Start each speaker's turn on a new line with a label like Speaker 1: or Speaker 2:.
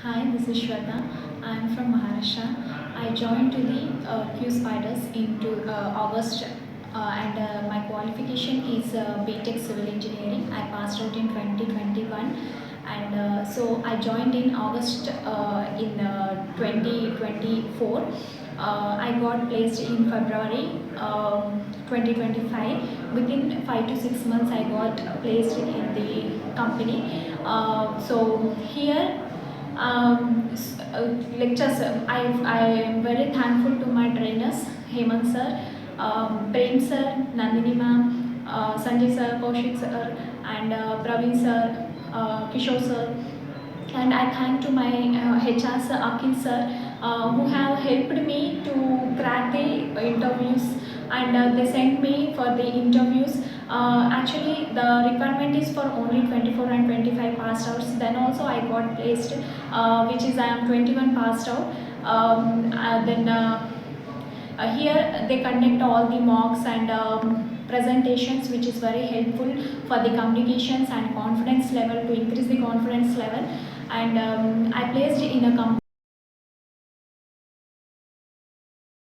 Speaker 1: Hi, this is Shweta. I'm from Maharashtra. I joined to the Qspiders into August and my qualification is B.TECH Civil Engineering. I passed out in 2021 and so I joined in August in 2024. I got placed in February 2025. Within 5 to 6 months I got placed in the company. So here lectures, I am very thankful to my trainers, Hemant sir, Prem sir, Nandini ma'am, Sanjay sir, Kaushik sir, and Praveen sir, Kishore sir. And I thank to my HR sir, Akhil sir, who have helped me to crack the interviews and they sent me for the interviews. Actually, the requirement is for only 24 and 25 passed outs. Then also I got placed, which is I am 21 passed out. Then here they conduct all the mocks and presentations, which is very helpful for the communications and confidence level, to increase the confidence level. And I placed in a company